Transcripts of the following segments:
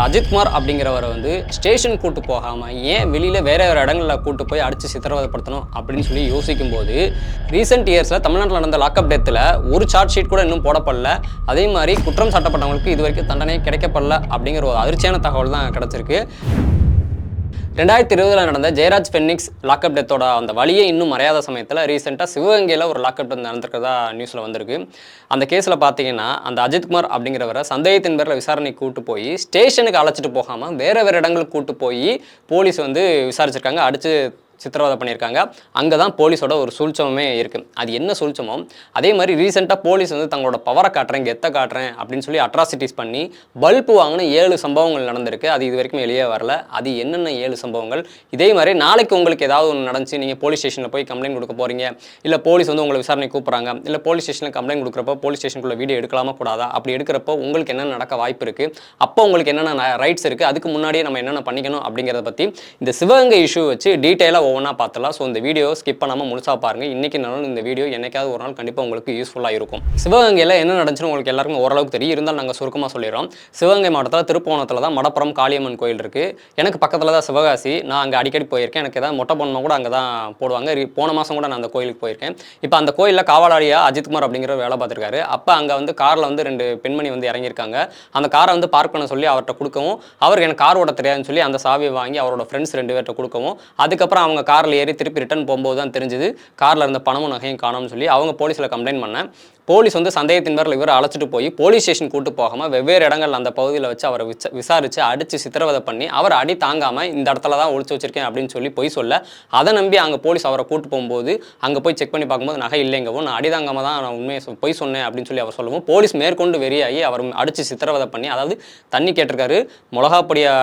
அஜித்குமார் அப்படிங்கிறவரை வந்து ஸ்டேஷன் கூட்டு போகாமல் ஏன் வெளியில் வேற வேறு இடங்களில் கூட்டு போய் அடித்து சித்திரவதைப்படுத்தணும் அப்படின்னு சொல்லி யோசிக்கும் போது ரீசெண்ட் இயர்ஸில் தமிழ்நாட்டில் நடந்த லாக்அப் டெத்தில் ஒரு சார்ஜ் ஷீட் கூட இன்னும் போடப்படல. அதே மாதிரி குற்றம் சாட்டப்பட்டவங்களுக்கு இது வரைக்கும் தண்டனை கிடைக்கப்படல அப்படிங்கிற ஒரு அதிர்ச்சியான தகவல் தான் கிடச்சிருக்கு. 2020 நடந்த ஜெயராஜ் ஃபெனிக்ஸ் லாக்அப் டெத்தோட அந்த வழியே இன்னும் மறையாத சமயத்தில் ரீசெண்டாக சிவகங்கையில் ஒரு லாக்அப் டெத் நடந்திருக்கிறதா நியூஸில் வந்திருக்கு. அந்த கேஸில் பார்த்தீங்கன்னா அந்த அஜித்குமார் அப்படிங்கிறவரை சந்தேகத்தின் பேரில் விசாரணைக்கு கூட்டு போய் ஸ்டேஷனுக்கு அழைச்சிட்டு போகாமல் வேறு இடங்களுக்கு கூட்டு போய் போலீஸ் வந்து விசாரிச்சிருக்காங்க, அடித்து சித்திரவதை பண்ணியிருக்காங்க. அங்கே தான் போலீஸோட ஒரு சூழ்ச்சமே இருக்குது. அது என்ன சூழ்ச்சமோ அதே மாதிரி ரீசெண்டாக போலீஸ் வந்து தங்களோட பவரை காட்டுறேன், கெத்தை காட்டுறேன் அப்படின்னு சொல்லி அட்ராசிட்டிஸ் பண்ணி பல்பு வாங்கின 7 சம்பவங்கள் நடந்திருக்கு. அது இது வரைக்கும் வெளியே வரல. அது என்னென்ன 7 சம்பவங்கள், இதே மாதிரி நாளைக்கு உங்களுக்கு ஏதாவது ஒன்று நடந்துச்சு, நீங்கள் போலீஸ் ஸ்டேஷனில் போய் கம்ப்ளைண்ட் கொடுக்க போகிறீங்க, இல்லை போலீஸ் வந்து உங்களை விசாரணை கூப்பிட்றாங்க, இல்லை போலீஸ் ஸ்டேஷனில் கம்ப்ளைண்ட் கொடுக்குறப்போ போலீஸ் ஸ்டேஷனுக்குள்ள வீடியோ எடுக்கலாமா கூடாதா, அப்படி எடுக்கிறப்போ உங்களுக்கு என்ன நடக்க வாய்ப்பு இருக்குது, அப்போ உங்களுக்கு என்னென்ன ரைட்ஸ் இருக்குது, அதுக்கு முன்னாடியே நம்ம என்னென்ன பண்ணிக்கணும் அப்படிங்கிறத பற்றி இந்த சிவகங்கை இஷ்யூ வச்சு டீட்டெயிலாக ஒவ்வொன்றா பார்த்தலாம். ஸோ இந்த வீடியோ ஸ்கிப் பண்ணாமல் முழுசாக பாருங்கள். இன்றைக்கி நாளும் இந்த வீடியோ என்னைக்காவது ஒரு நாள் கண்டிப்பாக உங்களுக்கு யூஸ்ஃபுல்லாக இருக்கும். சிவகங்கையில் என்ன நடந்துச்சுன்னு உங்களுக்கு எல்லாருக்கும் ஓரளவுக்கு தெரியும். இருந்தாலும் நாங்கள் சுருக்கமாக சொல்லிடுறோம். சிவகங்கை மாவட்டத்தில் திருப்போணத்தில் தான் மடப்புறம் காளியம்மன் கோயில் இருக்குது. எனக்கு பக்கத்தில் தான் சிவகாசி. நான் அங்கே அடிக்கடி போயிருக்கேன். எனக்கு ஏதாவது மொட்டை பொண்ணு கூட அங்கே தான் போடுவாங்க. போன மாதம் கூட நான் அந்த கோயிலுக்கு போயிருக்கேன். இப்போ அந்த கோயிலில் காவலாளியாக அஜித்குமார் அப்படிங்கிற வேலை பார்த்துருக்காரு. அப்போ அங்கே வந்து காரில் வந்து 2 பெண்மணி வந்து இறங்கியிருக்காங்க. அந்த காரை வந்து பார்க் பண்ண சொல்லி அவர்கிட்ட கொடுக்கவும், அவருக்கு எனக்கு கார் ஓட்ட தெரியாதுன்னு சொல்லி அந்த சாவியை வாங்கி அவரோட ஃப்ரெண்ட்ஸ் 2 பேர்கிட்ட கொடுக்கவும், அதுக்கப்புறம் அவங்க காரில் ஏறி திருப்பி ரிட்டர்ன் போகும்போது தான் தெரிஞ்சது காரில் இருந்த பணமும் நகையும் காணோம்னு சொல்லி அவங்க போலீஸில் கம்ப்ளைண்ட் பண்ணேன். போலீஸ் வந்து சந்தேகத்தின் பேரில் இவரை அழைச்சிட்டு போய் போலீஸ் ஸ்டேஷன் கூட்டு போகாமல் வெவ்வேறு இடங்கள் அந்த பகுதியில் வச்சு அவரை விசாரித்து அடித்து சித்திரவதை பண்ணி அவர் அடி தாங்காமல் இந்த இடத்துல தான் ஒழிச்சு வச்சிருக்கேன் அப்படின்னு சொல்லி பொய் சொல்ல, அதை நம்பி அங்கே போலீஸ் அவரை கூட்டு போகும்போது அங்கே போய் செக் பண்ணி பார்க்கும்போது நகை இல்லைங்கவும், நான் அடி தாங்காமல் தான் நான் உண்மையை பொய் சொன்னேன் அப்படின்னு சொல்லி அவர் சொல்லவும் போலீஸ் மேற்கொண்டு வெறியாகி அவர் அடித்து சித்திரவதை பண்ணி, அதாவது தண்ணி கேட்டிருக்காரு, மிளகாப்பொடியை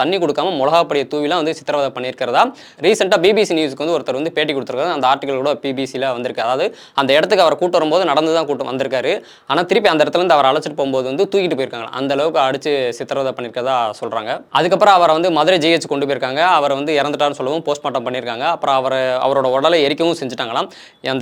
தண்ணி கொடுக்காம மிளகாப்பொடியை தூவிலாம் வந்து சித்திரவதை பண்ணியிருக்கிறதா ரீசெண்டாக பிபிசி நியூஸுக்கு வந்து ஒருத்தர் வந்து பேட்டி கொடுத்துருக்காரு. அந்த ஆர்டிகல் கூட பிபிசியில் வந்திருக்கு. அதாவது அந்த இடத்துக்கு அவர் கூட்டு வரும்போது நடந்து தான் கூட்டம் வந்திருக்காரு. ஆனால் திருப்பி அந்த இடத்துல இருந்து அவர் அழைச்சிட்டு போகும்போது வந்து தூக்கிட்டு போயிருக்காங்க. அந்த அளவுக்கு அடிச்சு சித்திரவதை பண்ணியிருக்கதா சொல்றாங்க. அதுக்கப்புறம் அவரை வந்து மதுரை ஜிஹெச் கொண்டு போயிருக்காங்க. அவர் வந்து இறந்துட்டான்னு சொல்லவும் போஸ்ட்மார்ட்டம் பண்ணியிருக்காங்க. அப்புறம் அவரோட உடலை எரிக்கவும் செஞ்சுட்டாங்களாம்.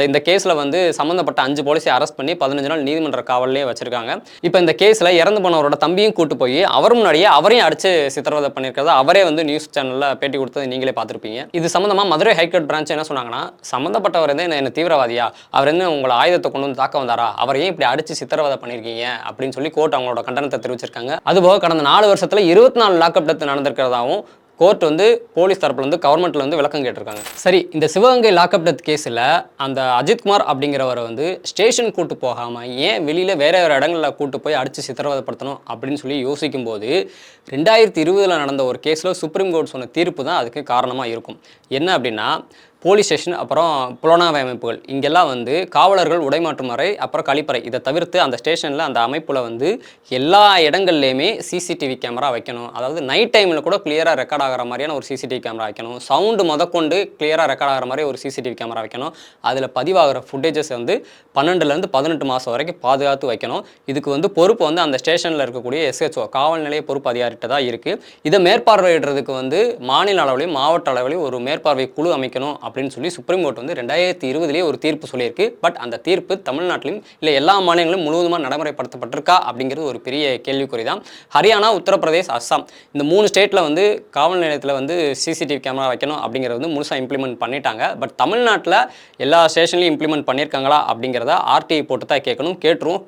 இந்த கேஸில் வந்து சம்மந்தப்பட்ட 5 போலீஸை அரெஸ்ட் பண்ணி 15 நாள் நீதிமன்ற காவல்லே வச்சிருக்காங்க. இப்போ இந்த கேஸில் இறந்து போனவரோட தம்பியும் கூட்டு போய் அவர் முன்னாடியே அவரையும் அடிச்சு சித்திரவதை பண்ணியிருக்கிறதா அவரே வந்து நியூஸ் சேனலில் பேட்டி கொடுத்தது நீங்களே பார்த்துருப்பீங்க. இது சம்மந்தமாக மதுரை ஹைகோர்ட் பிரான்ச் என்ன சொன்னாங்கன்னா, சம்மந்தப்பட்டவர் வந்து என்ன தீவிரவாதியா, அவர் என்ன உங்களை ஆயுதத்தை கொண்டு வந்து தாக்க வந்தாரா, அவரையும் இப்படி அடிச்சு சித்திரவதை பண்ணியிருக்கீங்க அப்படின்னு சொல்லி கோர்ட் அவங்களோட கண்டனத்தை தெரிவிச்சிருக்காங்க. அதுபோக கடந்த 4 வருஷத்துல 24 லாக்அப் டெத் நடந்திருக்கிறதாவும் கோர்ட் வந்து போலீஸ் தரப்புல வந்து கவர்மெண்ட்ல வந்து விளக்கம் கேட்டிருக்காங்க. சரி, இந்த சிவகங்கை லாக்அப் டெத் கேஸில் அந்த அஜித்குமார் அப்படிங்கிறவரை வந்து ஸ்டேஷன் கூட்டு போகாமல் ஏன் வெளியில் வேற இடங்களில் கூட்டு போய் அடித்து சித்திரவதைப்படுத்தணும் அப்படின்னு சொல்லி யோசிக்கும் போது 2020 நடந்த ஒரு கேஸில் சுப்ரீம் கோர்ட் சொன்ன தீர்ப்பு தான் அதுக்கு காரணமாக இருக்கும். என்ன அப்படின்னா, போலீஸ் ஸ்டேஷன் அப்புறம் புலனாய்வு அமைப்புகள் இங்கெல்லாம் வந்து காவலர்கள் உடைமாற்றும் அறை அப்புறம் கழிப்பறை இதை தவிர்த்து அந்த ஸ்டேஷனில் அந்த அமைப்பில் வந்து எல்லா இடங்கள்லையுமே சிசிடிவி கேமரா வைக்கணும். அதாவது நைட் டைமில் கூட கிளியராக ரெக்கார்ட் ஆகிற மாதிரியான ஒரு சிசிடிவி கேமரா வைக்கணும். சவுண்டு முதற்கொண்டு கிளியராக ரெக்கார்ட் ஆகிற மாதிரி ஒரு சிசிடிவி கேமரா வைக்கணும். அதில் பதிவாகிற ஃபுட்டேஜஸ் வந்து 12லேருந்து 18 மாதம் வரைக்கும் பாதுகாத்து வைக்கணும். இதுக்கு வந்து பொறுப்பு வந்து அந்த ஸ்டேஷனில் இருக்கக்கூடிய SHO காவல் நிலைய பொறுப்பு அதிகாரிகிட்ட தான் இருக்குது. இதை மேற்பார்வையிடுறதுக்கு வந்து மாநில அளவிலையும் மாவட்ட அளவிலையும் ஒரு மேற்பார்வை குழு அமைக்கணும் அப்படின்னு சொல்லி சுப்ரீம் கோர்ட் வந்து 2020 ஒரு தீர்ப்பு சொல்லியிருக்கு. பட் அந்த தீர்ப்பு தமிழ்நாட்டிலும் இல்லை எல்லா மாநிலங்களும் முழுவதுமாக நடைமுறைப்படுத்தப்பட்டிருக்கா அப்படிங்கிறது ஒரு பெரிய கேள்விக்குறி தான். ஹரியானா, உத்தரப்பிரதேஷ், அஸ்ஸாம் இந்த 3 ஸ்டேட்டில் வந்து காவல் நிலையத்தில் வந்து சிசிடிவி கேமரா வைக்கணும் அப்படிங்கிறது வந்து முழுசாக இம்ப்ளிமெண்ட் பண்ணிட்டாங்க. பட் தமிழ்நாட்டில் எல்லா ஸ்டேஷன்லையும் இம்ப்ளிமெண்ட் பண்ணியிருக்காங்களா அப்படிங்கிறத RTI போட்டு தான் கேட்கணும்.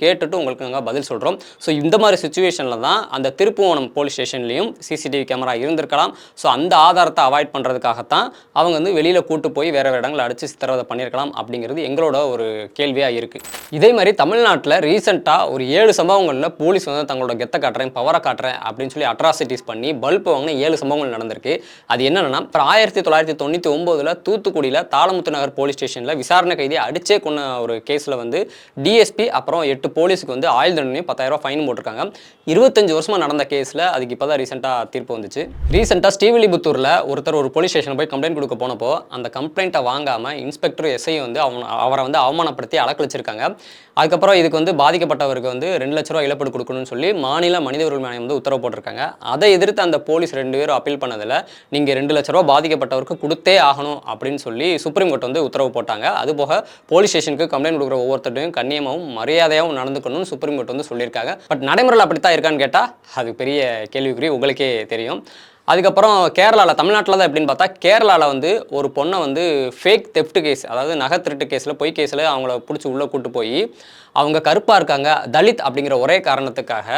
கேட்டுட்டு உங்களுக்கு நாங்கள் பதில் சொல்கிறோம். ஸோ இந்த மாதிரி சுச்சுவேஷனில் தான் அந்த திருப்புவனம் போலீஸ் ஸ்டேஷன்லையும் சிசிடிவி கேமரா இருந்திருக்கலாம். ஸோ அந்த ஆதாரத்தை அவாய்ட் பண்ணுறதுக்காகத்தான் அவங்க வந்து வெளியில் கூட்டு போய் வேற இடங்களை அடிச்சு சித்திரவதை பண்ணியிருக்கலாம் அப்படிங்கிறது எங்களோட ஒரு கேள்வியாக இருக்குது. இதே மாதிரி தமிழ்நாட்டில் ரீசெண்டாக ஒரு 7 சம்பவங்களில் போலீஸ் வந்து தங்களோட கெத்தை காட்டுறேன், பவரை காட்டுறேன் அப்படின்னு சொல்லி அட்ராசிட்டிஸ் பண்ணி பல்ப் வாங்கின 7 சம்பவங்கள் நடந்திருக்கு. அது என்னன்னா, 1999 தூத்துக்குடியில் தாளமுத்து நகர் போலீஸ் ஸ்டேஷனில் விசாரணை கைதியை அடிச்சே கொண்ட ஒரு கேஸில் வந்து டிஎஸ்பி அப்புறம் 8 போலீஸுக்கு வந்து ஆயுள் தண்டனையும் 10,000 ஃபைன் போட்டிருக்காங்க. 25 வருஷமாக நடந்த கேஸில் அதுக்கு இப்போ தான் ரீசெண்டாக தீர்ப்பு வந்துச்சு. ரீசெண்டாக ஸ்ரீவில்லிபுத்தூரில் ஒருத்தர் ஒரு போலீஸ் ஸ்டேஷன் போய் கம்ப்ளைண்ட் கொடுக்க போனப்போ அந்த கம்ப்ளைண்ட்டை வாங்காமல் இன்ஸ்பெக்டர் எஸ்ஐ வந்து அவரை வந்து அவமானப்படுத்தி அலக்கழிச்சிருக்காங்க. அதுக்கப்புறம் இதுக்கு வந்து பாதிக்கப்பட்டவருக்கு வந்து 2 லட்ச ரூபா இழப்பீடு கொடுக்கணும்னு சொல்லி மாநில மனித உரிமை ஆணையம் வந்து உத்தரவு போட்டிருக்காங்க. அதை எதிர்த்து அந்த போலீஸ் 2 பேரும் அப்பீல் பண்ணதில் நீங்கள் 2 லட்ச ரூபா பாதிக்கப்பட்டவருக்கு கொடுத்தே ஆகணும் அப்படின்னு சொல்லி சுப்ரீம் கோர்ட் வந்து உத்தரவு போட்டாங்க. அதுபோக போலீஸ் ஸ்டேஷனுக்கு கம்ப்ளைண்ட் கொடுக்குற ஒவ்வொருத்தரையும் கண்ணியமாகவும் மரியாதையாகவும் நடந்துக்கணும்னு சுப்ரீம் கோர்ட் வந்து சொல்லியிருக்காங்க. பட் நடைமுறையில் அப்படித்தான் இருக்கான்னு கேட்டால் அது பெரிய கேள்விக்குறி, உங்களுக்கே தெரியும். அதுக்கப்புறம் கேரளாவில், தமிழ்நாட்டில் தான் எப்படின்னு பார்த்தா, கேரளாவில் வந்து ஒரு பொண்ணை வந்து ஃபேக் தெஃப்ட் கேஸ், அதாவது நகை திருட்டு கேஸில், பொய் கேஸில் அவங்கள பிடிச்சி உள்ளே கூட்டு போய் அவங்க கருப்பாக இருக்காங்க, தலித் அப்படிங்கிற ஒரே காரணத்துக்காக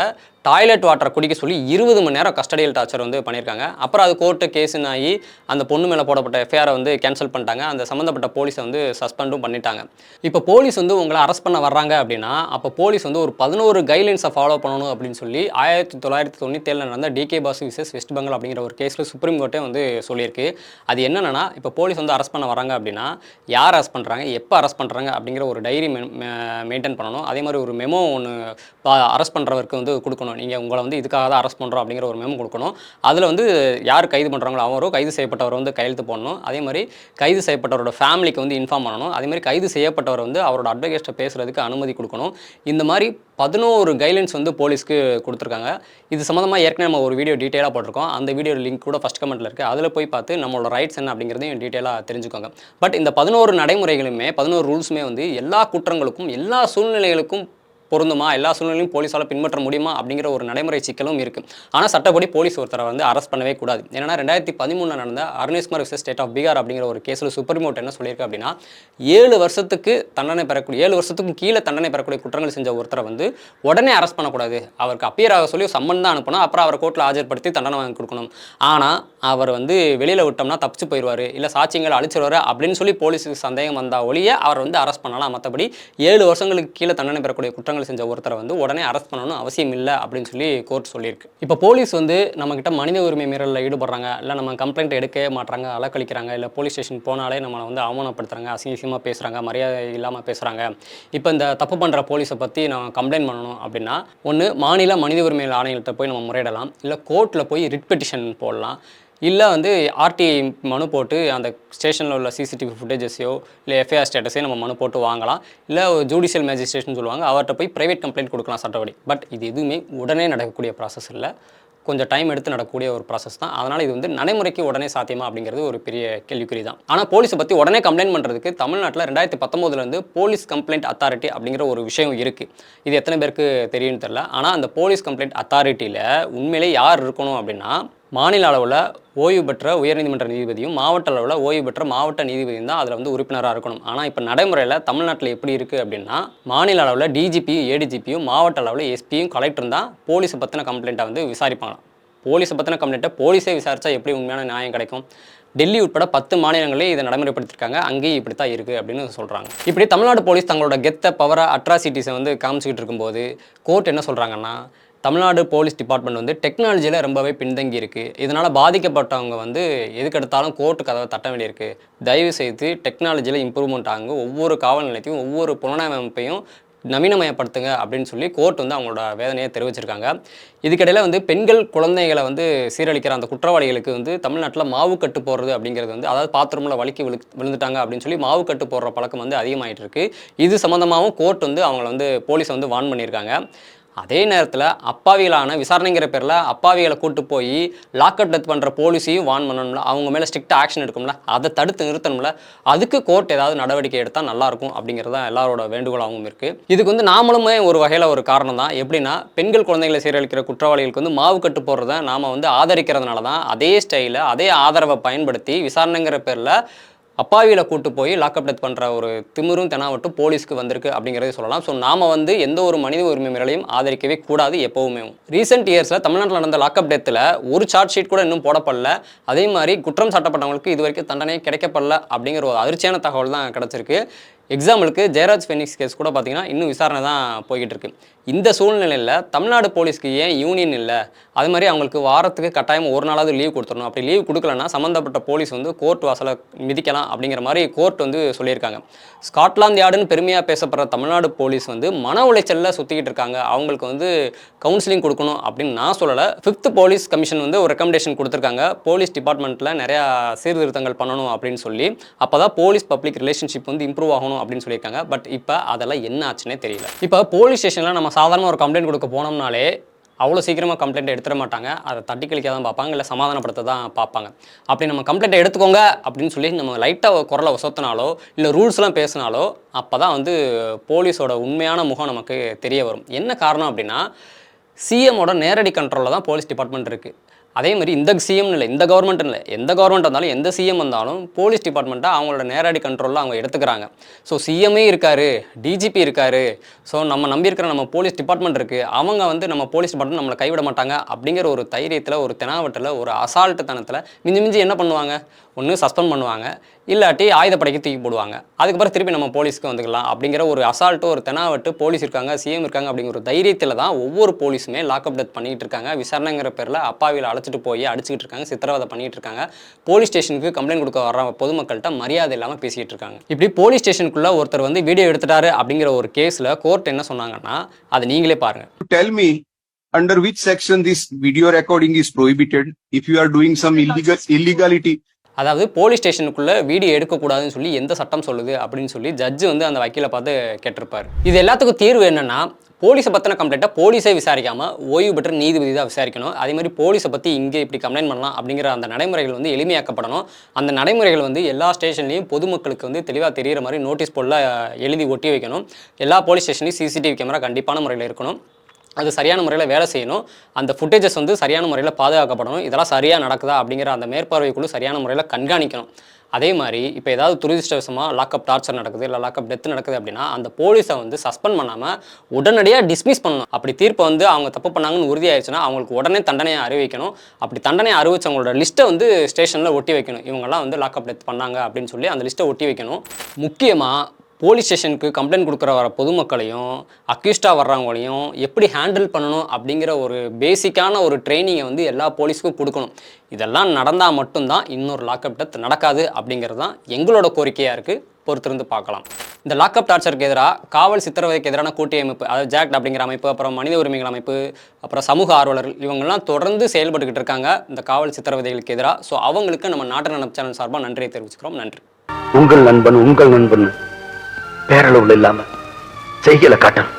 டாய்லெட் வாட்டரை குடிக்க சொல்லி 20 மணி நேரம் கஸ்டடியல் டார்ச்சர் வந்து பண்ணியிருக்காங்க. அப்புறம் அது கோர்ட்டு கேஸுன்னு ஆகி அந்த பொண்ணு மேலே போடப்பட்ட எஃப்ஐஆரை வந்து கேன்சல் பண்ணிட்டாங்க. அந்த சம்மந்தப்பட்ட போலீஸை வந்து சஸ்பெண்டும் பண்ணிட்டாங்க. இப்போ போலீஸ் வந்து உங்களை அரெஸ்ட் பண்ண வர்றாங்க அப்படின்னா, அப்போ போலீஸ் வந்து ஒரு 11 கைட்லைன்ஸை ஃபாலோ பண்ணணும் அப்படின்னு சொல்லி 1997 நடந்த DK Basu versus West Bengal அப்படிங்கிற ஒரு கேஸில் சுப்ரீம் கோர்ட்டே வந்து சொல்லியிருக்கு. அது என்னென்னா, இப்போ போலீஸ் வந்து அரெஸ்ட் பண்ண வராங்க அப்படின்னா, யார் அரெஸ்ட் பண்ணுறாங்க, எப்போ அரெஸ்ட் பண்ணுறாங்க அப்படிங்கிற ஒரு டைரி மெயின்டைன் பண்ணணும். அதே மாதிரி ஒரு மெமோ ஒன்று அரெஸ்ட் பண்ணுறவருக்கு வந்து கொடுக்கணும். நீங்கள் உங்களை வந்து இதுக்காக தான் அரெஸ்ட் பண்ணுறோம் அப்படிங்கிற ஒரு மெமோ கொடுக்கணும். அதில் வந்து யார் கைது பண்ணுறாங்களோ அவரோ, கைது செய்யப்பட்டவர் வந்து கையெழுத்து போடணும். அதே மாதிரி கைது செய்யப்பட்டவரோட ஃபேமிலிக்கு வந்து இன்ஃபார்ம் பண்ணணும். அதே மாதிரி கைது செய்யப்பட்டவர் வந்து அவரோட அட்வொகேட்டை பேசுகிறதுக்கு அனுமதி கொடுக்கணும். இந்த மாதிரி 11 கைட்லைன்ஸ் வந்து போலீஸ்க்கு கொடுத்துருக்காங்க. இது சம்மந்தமாக ஏற்கனவே நம்ம ஒரு வீடியோ டீட்டெயிலாக போட்டிருக்கோம். அந்த வீடியோ லிங்க் கூட ஃபஸ்ட் கமெண்ட்டில் இருக்குது. அதில் போய் பார்த்து நம்மளோட ரைட்ஸ் என்ன அப்படிங்கிறதையும் டீட்டெயிலாக தெரிஞ்சுக்கோங்க. பட் இந்த 11 நடைமுறைகளுமே, 11 ரூல்ஸுமே வந்து எல்லா குற்றங்களுக்கும், எல்லா சூழ்நிலைகளுக்கும் பொருந்துமா, எல்லா சூழ்நிலையும் போலீஸால் பின்பற்ற முடியுமா அப்படிங்கிற ஒரு நடைமுறை சிக்கலும் இருக்குது. ஆனால் சட்டப்படி போலீஸ் ஒருத்தரை வந்து அரெஸ்ட் பண்ணவே கூடாது. ஏன்னா 2013 நடந்த அருணேஷ்குமார் விசஸ் ஸ்டேட் ஆஃப் பீகார் அப்படிங்கிற ஒரு கேஸில் சுப்ரீம் கோர்ட் என்ன சொல்லியிருக்கு அப்படின்னா, 7 வருஷத்துக்கு தண்டனை பெறக்கூடிய, 7 வருஷத்துக்கும் கீழே தண்டனை பெறக்கூடிய குற்றங்கள் செஞ்ச ஒருத்தரை வந்து உடனே அரெஸ்ட் பண்ணக்கூடாது. அவருக்கு அப்பியர் ஆக சொல்லி சம்மன் தான் அனுப்பணும். அப்புறம் அவரை கோர்ட்டில் ஆஜர்படுத்தி தண்டனை வாங்கி கொடுக்கணும். ஆனால் அவர் வந்து வெளியில் விட்டோம்னா தப்பிச்சு போயிடுவார், இல்லை சாட்சியங்களை அழிச்சிருவார் அப்படின்னு சொல்லி போலீஸுக்கு சந்தேகம் வந்தால் ஒழிய அவர் வந்து அரெஸ்ட் பண்ணலாம். மற்றபடி 7 வருஷங்களுக்கு கீழே தண்டனை பெறக்கூடிய குற்றங்கள் செஞ்ச ஒருத்தரை வந்து உடனே அரெஸ்ட் பண்ணணும் அவசியம் இல்லை அப்படின்னு சொல்லி கோர்ட் சொல்லியிருக்கு. இப்போ போலீஸ் வந்து நம்மகிட்ட மனித உரிமை மீறலில் ஈடுபடுறாங்க, இல்லை நம்ம கம்ப்ளைண்ட் எடுக்கவே மாட்டாங்க, அலக்கழிக்கிறாங்க, இல்லை போலீஸ் ஸ்டேஷன் போனாலே நம்மளை வந்து அவமானப்படுத்துறாங்க, அசிங்கமாக பேசுகிறாங்க, மரியாதை இல்லாமல் பேசுகிறாங்க. இப்போ இந்த தப்பு பண்ணுற போலீஸை பற்றி நம்ம கம்ப்ளைண்ட் பண்ணணும் அப்படின்னா, ஒன்று மாநில மனித உரிமை ஆணையத்தை போய் நம்ம முறையிடலாம், இல்லை கோர்ட்டில் போய் ரிட் பெட்டிஷன் போடலாம், இல்லை வந்து ஆர்டிஐ மனு போட்டு அந்த ஸ்டேஷனில் உள்ள சிசிடிவி ஃபுட்டேஜஸையோ இல்லை எஃப்ஐஆர் ஸ்டேட்டஸையோ நம்ம மனு போட்டு வாங்கலாம். இல்லை ஜுடிஷியல் மேஜிஸ்ட்ரேட்னு சொல்லுவாங்க, அவர்கிட்ட போய் ப்ரைவேட் கம்ப்ளைண்ட் கொடுக்கலாம் சட்டப்படி. பட் இது எதுவுமே உடனே நடக்கக்கூடிய ப்ராசஸ் இல்லை, கொஞ்சம் டைம் எடுத்து நடக்கக்கூடிய ஒரு ப்ராசஸ் தான். அதனால் இது வந்து நடைமுறைக்கு உடனே சாத்தியமா அப்படிங்கிறது ஒரு பெரிய கேள்விக்குறி தான். ஆனால் போலீஸை பற்றி உடனே கம்ப்ளைண்ட் பண்ணுறதுக்கு தமிழ்நாட்டில் 2019 போலீஸ் கம்ப்ளைண்ட் அத்தாரிட்டி அப்படிங்கிற ஒரு விஷயம் இருக்குது. இது எத்தனை பேருக்கு தெரியும்னு தெரியல. ஆனால் அந்த போலீஸ் கம்ப்ளைண்ட் அத்தாரிட்டியில் உண்மையிலே யார் இருக்கணும் அப்படின்னா, மாநில அளவில் ஓய்வு பெற்ற உயர்நீதிமன்ற நீதிபதியும், மாவட்ட அளவில் ஓய்வு பெற்ற மாவட்ட நீதிபதியும் தான் அதில் வந்து உறுப்பினராக இருக்கணும். ஆனால் இப்போ நடைமுறையில் தமிழ்நாட்டில் எப்படி இருக்குது அப்படின்னா, மாநில அளவில் டிஜிபியும் ஏடிஜிபியும், மாவட்ட அளவில் எஸ்பியும் கலெக்டரும் தான் போலீஸை பற்றின கம்ப்ளைண்ட்டை வந்து விசாரிப்பாங்க. போலீஸை பற்றின கம்ப்ளைண்ட்டை போலீஸே விசாரித்தா எப்படி உண்மையான நியாயம் கிடைக்கும்? டெல்லி உட்பட 10 மாநிலங்களே இதை நடைமுறைப்படுத்திருக்காங்க, அங்கேயும் இப்படி தான் இருக்குது அப்படின்னு சொல்கிறாங்க. இப்படி தமிழ்நாடு போலீஸ் தங்களோட கெத்த பவரை, அட்ராசிட்டிஸை வந்து காமிச்சிக்கிட்டு இருக்கும்போது கோர்ட் என்ன சொல்கிறாங்கன்னா, தமிழ்நாடு போலீஸ் டிபார்ட்மெண்ட் வந்து டெக்னாலஜியில் ரொம்பவே பின்தங்கி இருக்குது, இதனால் பாதிக்கப்பட்டவங்க வந்து எதுக்கெடுத்தாலும் கோர்ட்டு கதவை தட்ட வேண்டியிருக்கு, தயவு செய்து டெக்னாலஜியில் இம்ப்ரூவ்மெண்ட் ஆகுங்க, ஒவ்வொரு காவல் நிலையத்தையும் ஒவ்வொரு புலனாய்வு அமைப்பையும் நவீனமயப்படுத்துங்க அப்படின்னு சொல்லி கோர்ட் வந்து அவங்களோட வேதனையை தெரிவிச்சிருக்காங்க. இதுக்கிடையில் வந்து பெண்கள் குழந்தைகளை வந்து சீரழிக்கிற அந்த குற்றவாளிகளுக்கு வந்து தமிழ்நாட்டில் மாவு கட்டு போடுறது அப்படிங்கிறது வந்து, அதாவது பாத்ரூமில் வலிக்கு விழுந்துட்டாங்க அப்படின்னு சொல்லி மாவு கட்டு போடுற பழக்கம் வந்து அதிகமாகிட்டு இருக்கு. இது சம்மந்தமாகவும் கோர்ட் வந்து அவங்கள வந்து போலீஸை வந்து வார்ன் பண்ணியிருக்காங்க. அதே நேரத்தில் அப்பாவிகளான விசாரணைங்கிற பேரில் அப்பாவிகளை கூட்டு போய் லாக்அப் டெத் பண்ணுற போலீஸையும் வார்ன் பண்ணணும்ல, அவங்க மேலே ஸ்ட்ரிக்ட் ஆக்ஷன் எடுக்கும்ல, அதை தடுத்து நிறுத்தணும்ல, அதுக்கு கோர்ட் ஏதாவது நடவடிக்கை எடுத்தால் நல்லாயிருக்கும் அப்படிங்கிறது தான் எல்லாரோட வேண்டுகோளாகவும் இருக்குது. இதுக்கு வந்து நாமளுமே ஒரு வகையில் ஒரு காரணம் தான். எப்படின்னா, பெண்கள் குழந்தைகளை சீரழிக்கிற குற்றவாளிகளுக்கு வந்து மாவு கட்டு போடுறத நாம் வந்து ஆதரிக்கிறதுனால தான் அதே ஸ்டைலில் அதே ஆதரவை பயன்படுத்தி விசாரணைங்கிற பேரில் அப்பாவிகளை கூட்டு போய் லாக்அப் டெத் பண்ணுற ஒரு திமிரும் தெனாவட்டும் போலீஸ்க்கு வந்திருக்கு அப்படிங்கிறத சொல்லலாம். ஸோ நாம் வந்து எந்த ஒரு மனித உரிமை மீறலையும் ஆதரிக்கவே கூடாது எப்போவுமே. ரீசெண்ட் இயர்ஸில் தமிழ்நாட்டில் நடந்த லாக்அப் டெத்தில் ஒரு சார்ஜ் ஷீட் கூட இன்னும் போடப்படல. அதே மாதிரி குற்றம் சாட்டப்பட்டவங்களுக்கு இது வரைக்கும் தண்டனை கிடைக்கப்படல அப்படிங்கிற ஒரு அதிர்ச்சியான தகவல் தான் கிடச்சிருக்கு. எக்ஸாம்பிளுக்கு ஜெயராஜ் ஃபெனிக்ஸ் கேஸ் கூட பார்த்தீங்கன்னா இன்னும் விசாரணை தான் போய்கிட்டு இருக்கு. இந்த சூழ்நிலையில் தமிழ்நாடு போலீஸ்க்கு ஏன் யூனியன் இல்லை, அது மாதிரி அவங்களுக்கு வாரத்துக்கு கட்டாயம் ஒரு நாளாவது லீவ் கொடுத்துடணும், அப்படி லீவ் கொடுக்கலன்னா சம்மந்தப்பட்ட போலீஸ் வந்து கோர்ட் வாசலை மிதிக்கலாம் அப்படிங்கிற மாதிரி கோர்ட் வந்து சொல்லியிருக்காங்க. ஸ்காட்லாந்து யார்டுன்னு பெருமையாக பேசப்படுற தமிழ்நாடு போலீஸ் வந்து மன உளைச்சலில் சுற்றிக்கிட்டு இருக்காங்க, அவங்களுக்கு வந்து கவுன்சிலிங் கொடுக்கணும் அப்படின்னு நான் சொல்லலை. 5th போலீஸ் கமிஷன் வந்து ஒரு ரெக்கமெண்டேஷன் கொடுத்துருக்காங்க, போலீஸ் டிபார்ட்மெண்ட்டில் நிறையா சீர்திருத்தங்கள் பண்ணணும் அப்படின்னு சொல்லி. அப்போ தான் போலீஸ் பப்ளிக் ரிலேஷன்ஷிப் வந்து இம்ப்ரூவ் ஆகணும் அப்படின்னு சொல்லியிருக்காங்க. பட் இப்போ அதெல்லாம் என்ன ஆச்சுன்னே தெரியல. இப்போ போலீஸ் ஸ்டேஷனில் நம்ம சாதாரண ஒரு கம்ப்ளைண்ட் கொடுக்க போனோம்னாலே அவ்வளோ சீக்கிரமாக கம்ப்ளைண்ட் எடுத்துட மாட்டாங்க, அதை தட்டி கழிக்க தான் பார்ப்பாங்க, இல்லை சமாதானப்படுத்த தான் பார்ப்பாங்க. அப்படி நம்ம கம்ப்ளைண்ட்டை எடுத்துக்கோங்க அப்படின்னு சொல்லி நம்ம லைட்டாக குரலை ஒசத்தினாலோ இல்லை ரூல்ஸ்லாம் பேசினாலோ அப்போ தான் வந்து போலீஸோட உண்மையான முகம் நமக்கு தெரிய வரும். என்ன காரணம் அப்படின்னா, சிஎம்மோட நேரடி கண்ட்ரோலில் தான் போலீஸ் டிபார்ட்மெண்ட் இருக்குது. அதே மாதிரி இந்த சிஎம்னு இல்லை, இந்த கவர்மெண்ட் இல்லை, எந்த கவர்மெண்ட் வந்தாலும் எந்த சிஎம் வந்தாலும் போலீஸ் டிபார்ட்மெண்ட்டை அவங்களோட நேரடி கண்ட்ரோலில் அவங்க எடுத்துக்கிறாங்க. ஸோ சிஎம்ஏ இருக்கார், டிஜிபி இருக்கார், ஸோ நம்ம நம்பியிருக்கிற நம்ம போலீஸ் டிபார்ட்மெண்ட் இருக்குது, அவங்க வந்து நம்ம போலீஸ் டிபார்ட்மெண்ட் நம்மளை கைவிட மாட்டாங்க அப்படிங்கிற ஒரு தைரியத்தில், ஒரு தெனாவட்டில், ஒரு அசால்ட்டுத்தனத்தில் மிஞ்சி மிஞ்சி என்ன பண்ணுவாங்க, ஒன்று சஸ்பெண்ட் பண்ணுவாங்க, இல்லாட்டி ஆயுதப்படைக்கு தூக்கி போடுவாங்க, அதுக்கப்புறம் திருப்பி நம்ம போலீஸ்க்கு வந்துக்கலாம் அப்படிங்கிற ஒரு அசால்ட்டு, ஒரு தெனாவட்டு, போலீஸ் இருக்காங்க, சிஎம் இருக்காங்க அப்படிங்கிற ஒரு தைரியத்தில் தான் ஒவ்வொரு போலீஸுமே லாக்அப் டெத் பண்ணிகிட்டு இருக்காங்க. விசாரணைங்கிற பேரில் அப்பாவியில் அழைச்சிட்டு போய் அடிச்சுக்கிட்டு இருக்காங்க, சித்திரவதை பண்ணிகிட்டு இருக்காங்க. போலீஸ் ஸ்டேஷனுக்கு கம்ப்ளைண்ட் கொடுக்க வர பொதுமக்கள்கிட்ட மரியாதை இல்லாமல் பேசிகிட்டு இருக்காங்க. இப்படி போலீஸ் ஸ்டேஷனுக்குள்ளே ஒருத்தர் வந்து வீடியோ எடுத்துட்டாரு அப்படிங்கிற ஒரு கேஸில் கோர்ட் என்ன சொன்னாங்கன்னா, அதை நீங்களே பாருங்கள். Tell me, under which section this video recording is prohibited if you are doing some illegality? அதாவது போலீஸ் ஸ்டேஷனுக்குள்ளே வீடியோ எடுக்கக்கூடாதுன்னு சொல்லி எந்த சட்டம் சொல்லுது அப்படின்னு சொல்லி ஜட்ஜு வந்து அந்த வக்கீலை பார்த்து கேட்டிருப்பார். இது எல்லாத்துக்கும் தீர்வு என்னென்னா, போலீஸை பற்றின கம்ப்ளைண்ட்டை போலீஸே விசாரிக்காமல் ஓய்வு பெற்ற நீதிபதி தான் விசாரிக்கணும். அதே மாதிரி போலீஸை பற்றி இங்கே இப்படி கம்ப்ளைண்ட் பண்ணலாம் அப்படிங்கிற அந்த நடைமுறைகள் வந்து எளிமையாக்கப்படணும். அந்த நடைமுறைகள் வந்து எல்லா ஸ்டேஷன்லையும் பொதுமக்களுக்கு வந்து தெளிவாக தெரிகிற மாதிரி நோட்டீஸ் போர்டில் எழுதி ஒட்டி வைக்கணும். எல்லா போலீஸ் ஸ்டேஷன்லையும் சிசிடிவி கேமரா கண்டிப்பான முறையில் இருக்கணும், அது சரியான முறையில் வேலை செய்யணும், அந்த ஃபுட்டேஜஸ் வந்து சரியான முறையில் பாதுகாக்கப்படணும். இதெல்லாம் சரியாக நடக்குதா அப்படிங்கிற அந்த மேற்பார்வைக்குழு சரியான முறையில் கண்காணிக்கணும். அதே மாதிரி இப்போ ஏதாவது துரதிருஷ்டவசமாக லாக்அப் டார்ச்சர் நடக்குது, இல்லை லாக்அப் டெத் நடக்குது அப்படின்னா அந்த போலீஸை வந்து சஸ்பெண்ட் பண்ணாமல் உடனடியாக டிஸ்மிஸ் பண்ணணும். அப்படி தீர்ப்பை வந்து அவங்க தப்பு பண்ணாங்கன்னு உறுதியாகிடுச்சுன்னா அவங்களுக்கு உடனே தண்டனையை அறிவிக்கணும். அப்படி தண்டனையை அறிவிச்சவங்களோட லிஸ்ட்டை வந்து ஸ்டேஷனில் ஒட்டி வைக்கணும். இவங்கெல்லாம் வந்து லாக்அப் டெத் பண்ணாங்க அப்படின்னு சொல்லி அந்த லிஸ்ட்டை ஒட்டி வைக்கணும். முக்கியமாக போலீஸ் ஸ்டேஷனுக்கு கம்ப்ளைண்ட் கொடுக்குற வர பொதுமக்களையும் அக்யூஸ்டாக வர்றவங்களையும் எப்படி ஹேண்டில் பண்ணணும் அப்படிங்கிற ஒரு பேசிக்கான ஒரு ட்ரைனிங்கை வந்து எல்லா போலீஸுக்கும் கொடுக்கணும். இதெல்லாம் நடந்தால் மட்டும்தான் இன்னொரு லாக்அப் டெத் நடக்காது அப்படிங்கிறது தான் எங்களோட கோரிக்கையாக இருக்குது. பொறுத்திருந்து பார்க்கலாம். இந்த லாக்அப் டார்ச்சருக்கு எதிராக காவல் சித்திரவதைக்கு எதிரான கூட்டணி அமைப்பு, அதாவது ஜாக்ட் அப்படிங்கிற அமைப்பு, அப்புறம் மனித உரிமைகள் அமைப்பு, அப்புறம் சமூக ஆர்வலர்கள், இவங்கெல்லாம் தொடர்ந்து செயல்பட்டுக்கிட்டு இருக்காங்க இந்த காவல் சித்திரவதைகளுக்கு எதிராக. ஸோ அவங்களுக்கு நம்ம நாட்டு நலம் சேனல் சார்பாக நன்றியை தெரிவிச்சுக்கிறோம். நன்றி. உங்கள் நண்பன் பேரளவுல இல்லாம செய்யல காட்டணும்.